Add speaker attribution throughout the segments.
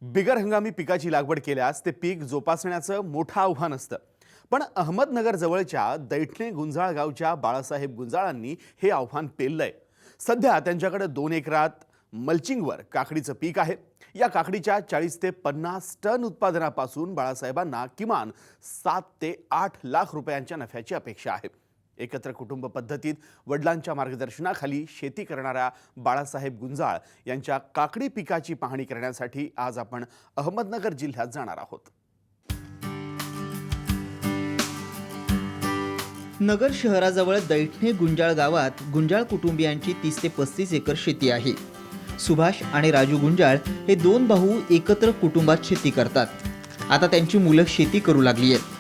Speaker 1: बिगर हंगामी पिकाची लागवड केल्यास ते पीक जोपासण्याचं मोठं आव्हान असतं. पण अहमदनगर जवळच्या दैठणे गुंजाळ गावच्या बाळासाहेब गुंजाळांनी हे आव्हान पेललंय. सध्या त्यांच्याकडे 2 एकरात मल्चिंगवर काकडीचं पीक आहे. या काकडीच्या 40 ते 50 टन उत्पादनापासून बाळासाहेबांना किमान 7 ते 8 लाख रुपयांच्या नफ्याची अपेक्षा आहे. एकत्र कुटुंब पद्धतीत वडिलांच्या मार्गदर्शनाखाली शेती करणाऱ्या बाळासाहेब गुंजाळ यांच्या काकडी पिकाची पाहणी करण्यासाठी आज आपण अहमदनगर जिल्ह्यात जाणार आहोत.
Speaker 2: नगर शहराजवळ दैठणे गुंजाळ गावात गुंजाळ कुटुंबियांची 30 ते 35 एकर शेती आहे. सुभाष आणि राजू गुंजाळ हे 2 भाऊ एकत्र कुटुंबात शेती करतात. आता त्यांची मुलं शेती करू लागली आहेत.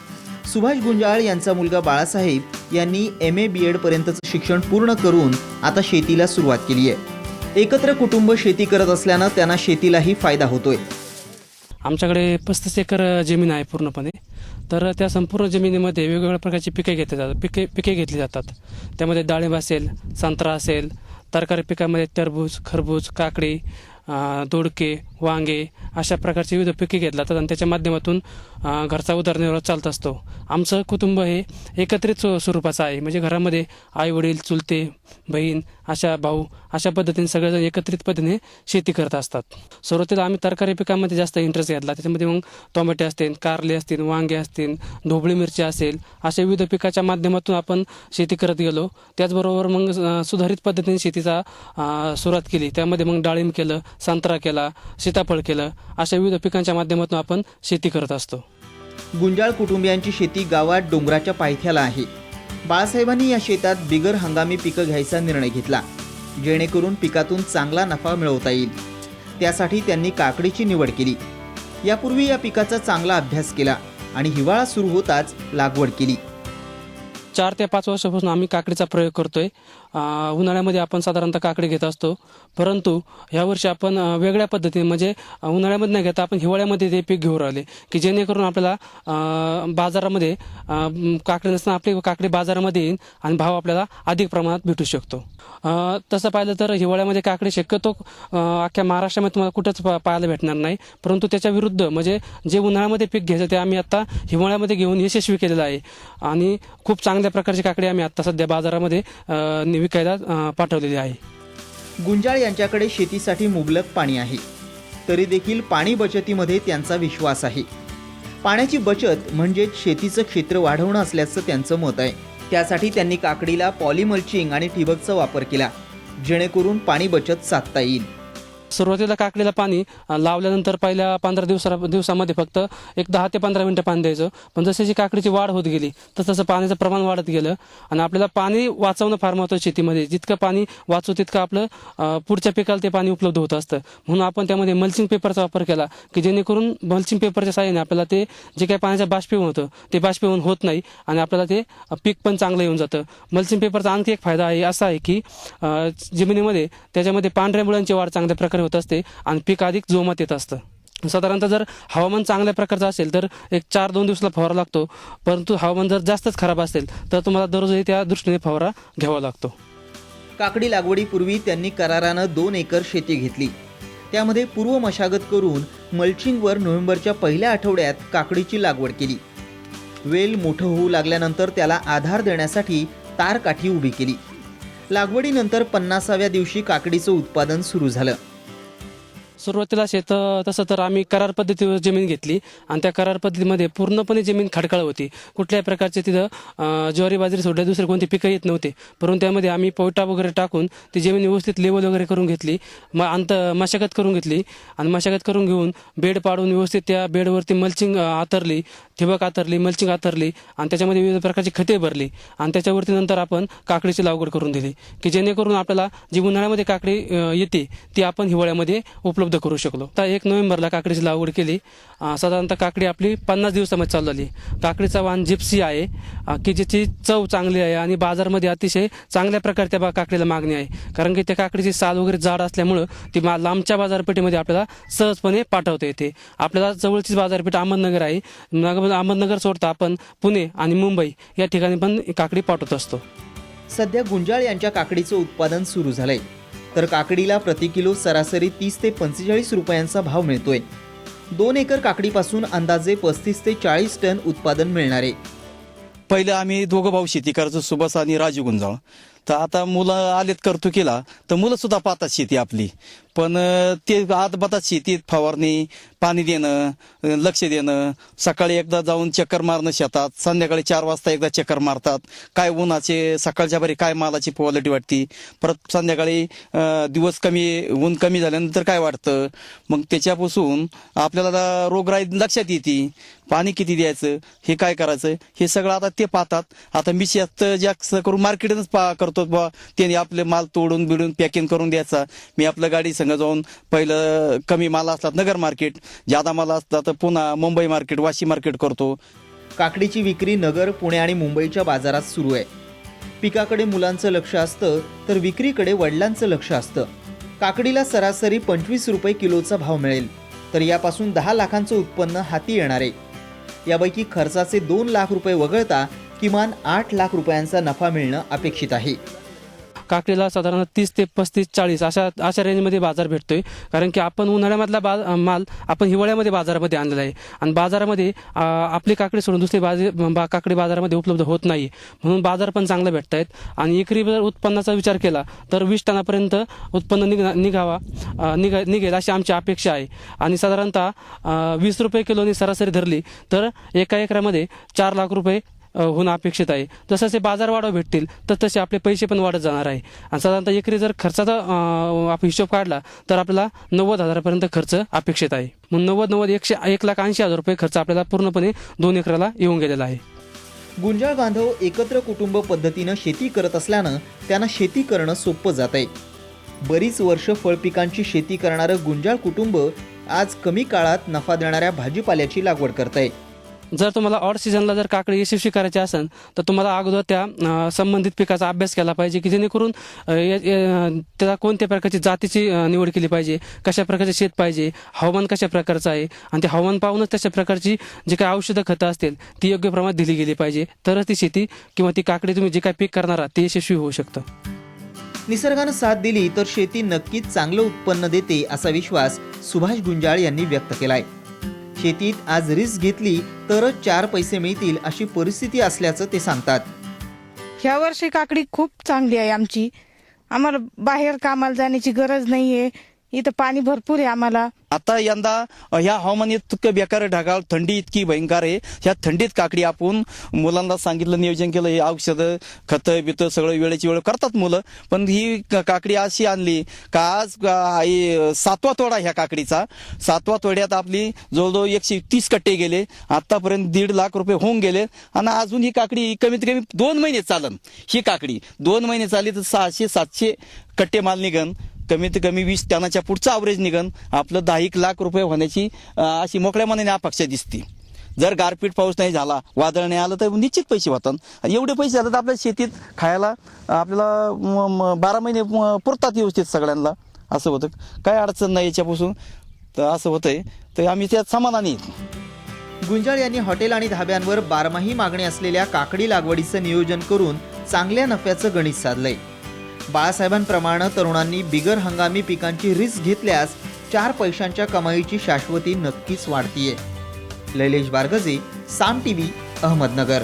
Speaker 2: सुभाष गुंजाळ यांचा मुलगा बाळासाहेब यांनी MA BEd पर्यंतचं शिक्षण पूर्ण करून आता शेतीला सुरुवात केली आहे. एकत्र कुटुंब शेती करत असल्यानं त्यांना शेतीलाही फायदा होतोय.
Speaker 3: आमच्याकडे 35 एकर जमीन आहे पूर्णपणे. तर त्या संपूर्ण जमिनीमध्ये वेगवेगळ्या प्रकारची पिके घेतली जातात. त्यामध्ये डाळिंब असेल, संत्रा असेल, तरकारी पिकामध्ये टरबूज, खरबूज, काकडी, दोडके, वांगे अशा प्रकारचे विविध पिके घेतली जातात आणि त्याच्या माध्यमातून घरचा उदरनिर्वाह चालत असतो. आमचं कुटुंब हे एकत्रित स्वरूपाचं आहे. म्हणजे घरामध्ये आई वडील, चुलते, बहीण, अशा भाऊ अशा पद्धतीने सगळेजण एकत्रित पद्धतीने शेती करत असतात. सुरुवातीला आम्ही तरकारी पिकामध्ये जास्त इंटरेस्ट घेतला. त्याच्यामध्ये मग टोमॅटो असतील, कारले असतील, वांगे असतील, ढोबळी मिरची असेल, अशा विविध पिकाच्या माध्यमातून आपण शेती करत गेलो. त्याचबरोबर मग सुधारित पद्धतीने शेतीचा सुरुवात केली. त्यामध्ये मग डाळिंब केलं, संत्रा केला, सीताफळ केलं, अशा विविध पिकांच्या माध्यमातून आपण शेती करत असतो.
Speaker 2: गुंजाळ कुटुंबियांची शेती गावात डोंगराच्या पायथ्याला आहे. बाळासाहेबांनी या शेतात बिगर हंगामी पिकं घ्यायचा निर्णय घेतला, जेणेकरून पिकातून चांगला नफा मिळवता येईल. त्यासाठी त्यांनी काकडीची निवड केली. यापूर्वी या पिकाचा चांगला अभ्यास केला आणि हिवाळा सुरू होताच लागवड केली.
Speaker 3: 4 ते 5 वर्षापासून आम्ही काकडीचा प्रयोग करतोय. उन्हाळ्यामध्ये आपण साधारणतः काकडी घेत असतो, परंतु यावर्षी आपण वेगळ्या पद्धतीने म्हणजे उन्हाळ्यामध्ये नाही घेता आपण हिवाळ्यामध्ये ते पीक घेऊन राहिले की जेणेकरून आपल्याला बाजारामध्ये काकडी नसताना आपली काकडी बाजारामध्ये येईल आणि भाव आपल्याला अधिक प्रमाणात भेटू शकतो. तसं पाहिलं तर हिवाळ्यामध्ये काकडी शक्यतो अख्ख्या महाराष्ट्रामध्ये तुम्हाला कुठंच पाहायला भेटणार नाही. परंतु त्याच्या विरुद्ध म्हणजे जे उन्हाळ्यामध्ये पीक घ्यायचं ते आम्ही आता हिवाळ्यामध्ये घेऊन यशस्वी केलेलं आहे आणि खूप चांगल्या प्रकारची काकडी आम्ही आता सध्या बाजारामध्ये विकायला पाठवलेली आहे.
Speaker 2: गुंजाळ यांच्याकडे शेतीसाठी मुबलक पाणी आहे, तरी देखील पाणी बचतीमध्ये त्यांचा विश्वास आहे. पाण्याची बचत म्हणजे शेतीचं क्षेत्र वाढवणं असल्याचं त्यांचं मत आहे. त्यासाठी त्यांनी काकडीला पॉलिमल्चिंग आणि ठिबकचा वापर केला, जेणेकरून पाणी बचत साधता येईल.
Speaker 3: सुरुवातीला काकडीला पाणी लावल्यानंतर पहिल्या 15 दिवसामध्ये फक्त एक 10 ते 15 मिनिटं पाणी द्यायचं. पण जशी काकडीची वाढ होत गेली तसं पाण्याचं प्रमाण वाढत गेलं आणि आपल्याला पाणी वाचवणं फार महत्त्वाचं. शेतीमध्ये जितकं पाणी वाचू तितकं आपलं पुढच्या पिकाला ते पाणी उपलब्ध होत असतं. म्हणून आपण त्यामध्ये मल्चिंग पेपरचा वापर केला की जेणेकरून मल्चिंग पेपरच्या साहाय्याने आपल्याला ते जे काही पाण्याचं बाष्पीभवन होतं ते बाष्पीभवन होत नाही आणि आपल्याला ते पीक पण चांगलं येऊन जातं. मल्चिंग पेपरचा आणखी एक फायदा आहे असा आहे की जमिनीमध्ये त्याच्यामध्ये पांढऱ्या मुळांची वाढ चांगल्या प्रकारे होत असते आणि पीक अधिक जोमात येत असतं. साधारणतः जर हवामान चांगल्या प्रकारचं असेल तर एक 4-2 दिवसाला फवारा लागतो, परंतु हवामान जर जास्तच खराब असेल तर तुम्हाला दररोजही त्या दृष्टीने फवारा घ्यावा लागतो.
Speaker 2: काकडी लागवडीपूर्वी त्यांनी करारानं 2 एकर शेती घेतली. त्यामध्ये पूर्व मशागत करून मल्चिंगवर नोव्हेंबरच्या पहिल्या आठवड्यात काकडीची लागवड केली. वेल मोठं होऊ लागल्यानंतर त्याला आधार देण्यासाठी तारकाठी उभी केली. लागवडीनंतर 50व्या दिवशी काकडीचं उत्पादन सुरू झालं.
Speaker 3: सुरुवातीला शेत तसं तर आम्ही करार जमीन घेतली आणि त्या करार पद्धतीमध्ये पूर्णपणे जमीन खडकाळ होती. कुठल्याही प्रकारचे तिथं ज्वारी बाजरी सोडल्या दुसरे कोणते पिकं येत नव्हते. परंतु त्यामध्ये आम्ही पोयटा वगैरे टाकून ती जमीन व्यवस्थित लेवल वगैरे करून घेतली, मशागत करून घेतली आणि मशागत करून घेऊन बेड पाडून व्यवस्थित त्या बेडवरती मल्चिंग आतरली, ठिबक आतरली, मल्चिंग आतरली आणि त्याच्यामध्ये विविध प्रकारची खते भरली आणि त्याच्यावरती नंतर आपण काकडीची लागवड करून दिली की जेणेकरून आपल्याला जी उन्हाळ्यामध्ये काकडी येते ती आपण हिवाळ्यामध्ये उपलब्ध करू शकलो. आता 1 नोव्हेंबरला काकडीची लागवड केली. साधारणतः काकडी आपली 50 दिवसामध्ये चालू झाली. काकडीचा वाण जिप्सी आहे की ज्याची चव चांगली आहे आणि बाजारमध्ये अतिशय चांगल्या प्रकारे त्या काकडीला मागणी आहे. कारण की त्या काकडीची साल वगैरे जाड असल्यामुळं ती लांबच्या बाजारपेठेमध्ये आपल्याला सहजपणे पाठवता येते. आपल्याला जवळचीच बाजारपेठ अहमदनगर आहे. अहमदनगर सोडता आपण पुणे आणि मुंबई या ठिकाणी पण काकडी पाठवत असतो.
Speaker 2: सध्या गुंजाळ यांच्या काकडीचं उत्पादन सुरू झालंय. तर काकडीला प्रति किलो सरासरी 30 ते 45 रुपयांचा भाव मिळतोय. 2 एकर काकडीपासून अंदाजे 35 ते 40 टन उत्पादन मिळणार आहे.
Speaker 4: पहिले आम्ही दोघं भाऊ शेती करायचो, सुभाष आणि राजू गुंजाळ. तर आता मुलं आलेत कर्तुकीला, तर मुलं सुद्धा पाहतात शेती आपली. पण ते आतबातात शेतीत फवारणी, पाणी देणं, लक्ष देणं, सकाळी एकदा जाऊन चक्कर मारणं शेतात, संध्याकाळी 4 वाजता एकदा चक्कर मारतात. काय उन्हाचे सकाळच्या बरी काय मालाची क्वालिटी वाटते, परत संध्याकाळी दिवस ऊन कमी झाल्यानंतर काय वाटतं. मग त्याच्यापासून आपल्याला रोगराई लक्षात येते. पाणी किती द्यायचं, हे काय करायचं, हे सगळं आता ते पाहतात. आता मी शेत जास्त करून मार्केटच करतो बा, त्यांनी आपले माल तोडून बिडून पॅकिंग करून द्यायचा. मी आपल्या गाडी संग जाऊन पहिलं कमी माल असला नगर मार्केट, जादा माल असला तर पुन्हा मुंबई मार्केट, वाशी मार्केट करतो.
Speaker 2: काकडीची विक्री नगर, पुणे आणि मुंबईच्या बाजारात सुरू आहे. पिकाकडे मुलांचं लक्ष असतं तर विक्रीकडे वडिलांचं लक्ष असतं. काकडीला सरासरी 25 रुपये किलोचा भाव मिळेल, तर यापासून 10 लाखांचं उत्पन्न हाती येणार आहे. यापैकी खर्चाचे 2 लाख रुपये वगळता किमान 8 लाख रुपयांचा नफा मिळणं अपेक्षित आहे.
Speaker 3: काकडीला साधारण 30 ते 35, 40 अशा रेंजमध्ये बाजार भेटतोय. कारण की आपण उन्हाळ्यामधला माल आपण हिवाळ्यामध्ये बाजारामध्ये आणलेला आहे आणि बाजारामध्ये आपली काकडी सोडून दुसरी काकडी बाजारामध्ये उपलब्ध होत नाही, म्हणून बाजार पण चांगला भेटत आहेत. आणि एकरी जर उत्पन्नाचा विचार केला तर 20 टनापर्यंत उत्पन्न निघेल अशी आमची अपेक्षा आहे. आणि साधारणतः 20 रुपये किलोनी सरासरी धरली तर एका एकरामध्ये 4 लाख रुपये होणं अपेक्षित आहे. जसं ते बाजार वाढव भेटतील तर तसे आपले पैसे पण वाढत जाणार आहे. आणि साधारणतः एकरी जर खर्चाचा आपण हिशोब काढला तर आपल्याला 90,000पर्यंत खर्च अपेक्षित आहे. म्हणून 1,80,000 रुपये खर्च आपल्याला पूर्णपणे 2 एकराला येऊन गेलेला आहे.
Speaker 2: गुंजाळ बांधव एकत्र कुटुंब पद्धतीनं शेती करत असल्यानं त्यांना शेती करणं सोपं जात आहे. बरीच वर्ष फळपिकांची शेती करणारं गुंजाळ कुटुंब आज कमी काळात नफा देणाऱ्या भाजीपाल्याची लागवड करत आहे.
Speaker 3: जर तुम्हाला ऑड सीझनला जर काकडी यशस्वी करायची असेल तर तुम्हाला अगोदर त्या संबंधित पिकाचा अभ्यास केला पाहिजे की जेणेकरून त्याला कोणत्या प्रकारची जातीची निवड केली पाहिजे, कशा प्रकारचे शेत पाहिजे, हवामान कशा प्रकारचं आहे आणि ते हवामान पाहूनच तशा प्रकारची जी काही औषधं खतं असतील ती योग्य प्रमाणात दिली गेली पाहिजे, तरच ती शेती किंवा ती काकडी तुम्ही जे काही पीक करणार आहात ते यशस्वी होऊ शकतं.
Speaker 2: निसर्गानं साथ दिली तर शेती नक्कीच चांगलं उत्पन्न देते असा विश्वास सुभाष गुंजाळ यांनी व्यक्त केलाय. शेतीत आज रिस्क घेतली तरच 4 पैसे मिळतील अशी परिस्थिती असल्याचं ते सांगतात.
Speaker 5: ह्या वर्षी काकडी खूप चांगली आहे आमची. आम्हाला बाहेर कामाला जाण्याची गरज नाहीये, इथं पाणी भरपूर आहे आम्हाला.
Speaker 4: आता यंदा ह्या हवामान इतकं बेकार ढगाळ, थंडी इतकी भयंकर आहे. ह्या थंडीत काकडी आपण मुलांना सांगितलं, नियोजन केलं, हे औषधं खतं बितं सगळं वेळेची वेळ करतात मुलं. पण ही काकडी अशी आणली का आज 7वा तोडा ह्या काकडीचा. 7व्या तोड्यात आपली जवळजवळ 130 कट्टे गेले. आतापर्यंत 1.5 लाख रुपये होऊन गेले. आणि अजून ही काकडी कमीत कमी 2 महिने चालन. ही काकडी 2 महिने चालली तर 600-700 कट्टे माल निघन. कमीत कमी 20 टनाच्या पुढचं ॲव्हरेज निघन. आपलं 10 लाख रुपये होण्याची अशी मोकळ्या मनाने अपेक्षा दिसते. जर गारपीट पाऊस नाही झाला, वादळ नाही आलं तर निश्चित पैसे होतात. एवढे पैसे आले तर आपल्या शेतीत खायला आपल्याला 12 महिने पुरतात व्यवस्थित सगळ्यांना. असं होतं, काय अडचण नाही याच्यापासून. तर असं होतंय, तर आम्ही त्यात समाधानी.
Speaker 2: गुंजाळ यांनी हॉटेल आणि धाब्यांवर 12माही मागणी असलेल्या काकडी लागवडीचं नियोजन करून चांगल्या नफ्याचं गणित साधलंय. बाळासाहेबांप्रमाणे तरुणांनी बिगर हंगामी पिकांची रिस्क घेतल्यास 4 पैशांच्या कमाईची शाश्वती नक्कीच वाढतीये. लैलेश बारगजे, साम टीव्ही, अहमदनगर.